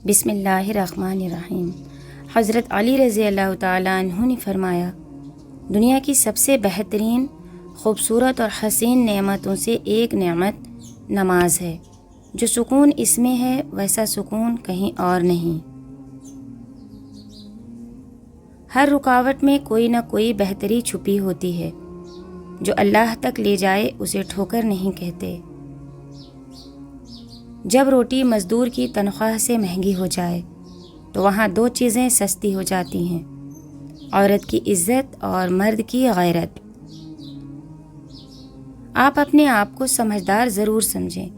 بسم اللہ الرحمن الرحیم۔ حضرت علی رضی اللہ تعالیٰ عنہ نے فرمایا، دنیا کی سب سے بہترین، خوبصورت اور حسین نعمتوں سے ایک نعمت نماز ہے۔ جو سکون اس میں ہے ویسا سکون کہیں اور نہیں۔ ہر رکاوٹ میں کوئی نہ کوئی بہتری چھپی ہوتی ہے۔ جو اللہ تک لے جائے اسے ٹھوکر نہیں کہتے۔ جب روٹی مزدور کی تنخواہ سے مہنگی ہو جائے تو وہاں دو چیزیں سستی ہو جاتی ہیں، عورت کی عزت اور مرد کی غیرت۔ آپ اپنے آپ کو سمجھدار ضرور سمجھیں،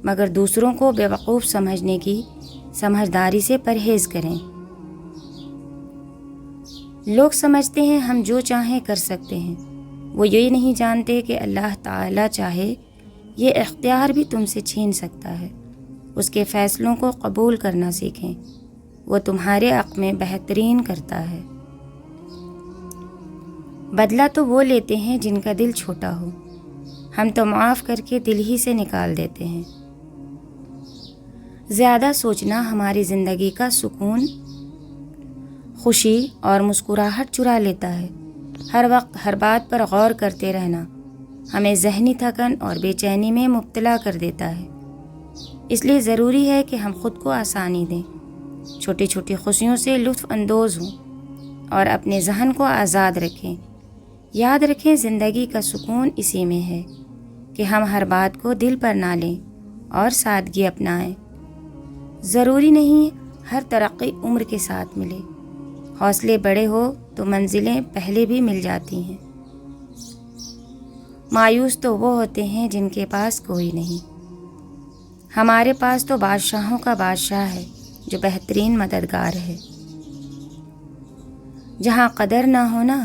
مگر دوسروں کو بیوقوف سمجھنے کی سمجھداری سے پرہیز کریں۔ لوگ سمجھتے ہیں ہم جو چاہیں کر سکتے ہیں، وہ یہ نہیں جانتے کہ اللہ تعالیٰ چاہے یہ اختیار بھی تم سے چھین سکتا ہے۔ اس کے فیصلوں کو قبول کرنا سیکھیں، وہ تمہارے حق میں بہترین کرتا ہے۔ بدلہ تو وہ لیتے ہیں جن کا دل چھوٹا ہو، ہم تو معاف کر کے دل ہی سے نکال دیتے ہیں۔ زیادہ سوچنا ہماری زندگی کا سکون، خوشی اور مسکراہٹ چرا لیتا ہے۔ ہر وقت ہر بات پر غور کرتے رہنا ہمیں ذہنی تھکن اور بے چینی میں مبتلا کر دیتا ہے۔ اس لیے ضروری ہے کہ ہم خود کو آسانی دیں، چھوٹی چھوٹی خوشیوں سے لطف اندوز ہوں اور اپنے ذہن کو آزاد رکھیں۔ یاد رکھیں زندگی کا سکون اسی میں ہے کہ ہم ہر بات کو دل پر نہ لیں اور سادگی اپنائیں۔ ضروری نہیں ہر ترقی عمر کے ساتھ ملے، حوصلے بڑے ہو تو منزلیں پہلے بھی مل جاتی ہیں۔ مایوس تو وہ ہوتے ہیں جن کے پاس کوئی نہیں۔ ہمارے پاس تو بادشاہوں کا بادشاہ ہے جو بہترین مددگار ہے۔ جہاں قدر نہ ہونا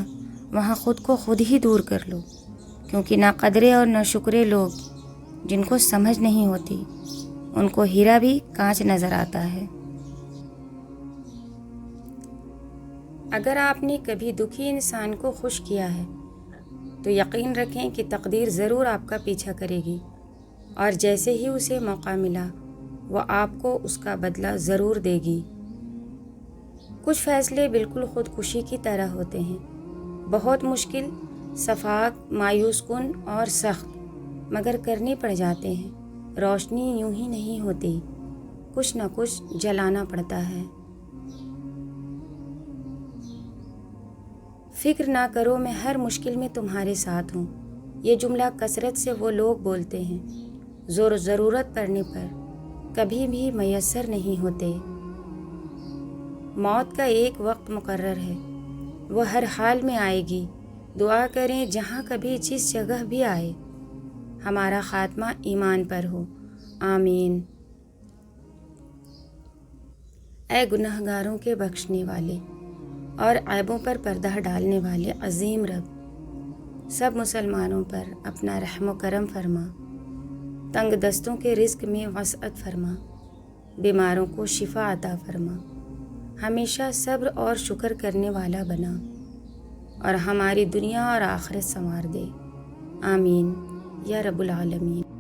وہاں خود کو خود ہی دور کر لو، کیونکہ نہ قدرے اور نہ شکرے لوگ جن کو سمجھ نہیں ہوتی، ان کو ہیرا بھی کانچ نظر آتا ہے۔ اگر آپ نے کبھی دکھی انسان کو خوش کیا ہے تو یقین رکھیں کہ تقدیر ضرور آپ کا پیچھا کرے گی، اور جیسے ہی اسے موقع ملا وہ آپ کو اس کا بدلہ ضرور دے گی۔ کچھ فیصلے بالکل خودکشی کی طرح ہوتے ہیں، بہت مشکل، شفاف، مایوس کن اور سخت، مگر کرنے پڑ جاتے ہیں۔ روشنی یوں ہی نہیں ہوتی، کچھ نہ کچھ جلانا پڑتا ہے۔ فکر نہ کرو میں ہر مشکل میں تمہارے ساتھ ہوں، یہ جملہ کثرت سے وہ لوگ بولتے ہیں جو ضرورت پڑنے پر کبھی بھی میسر نہیں ہوتے۔ موت کا ایک وقت مقرر ہے، وہ ہر حال میں آئے گی۔ دعا کریں جہاں کبھی جس جگہ بھی آئے ہمارا خاتمہ ایمان پر ہو، آمین۔ اے گنہگاروں کے بخشنے والے اور عیبوں پر پردہ ڈالنے والے عظیم رب، سب مسلمانوں پر اپنا رحم و کرم فرما، تنگ دستوں کے رزق میں وسعت فرما، بیماروں کو شفا عطا فرما، ہمیشہ صبر اور شکر کرنے والا بنا، اور ہماری دنیا اور آخرت سنوار دے، آمین یا رب العالمین۔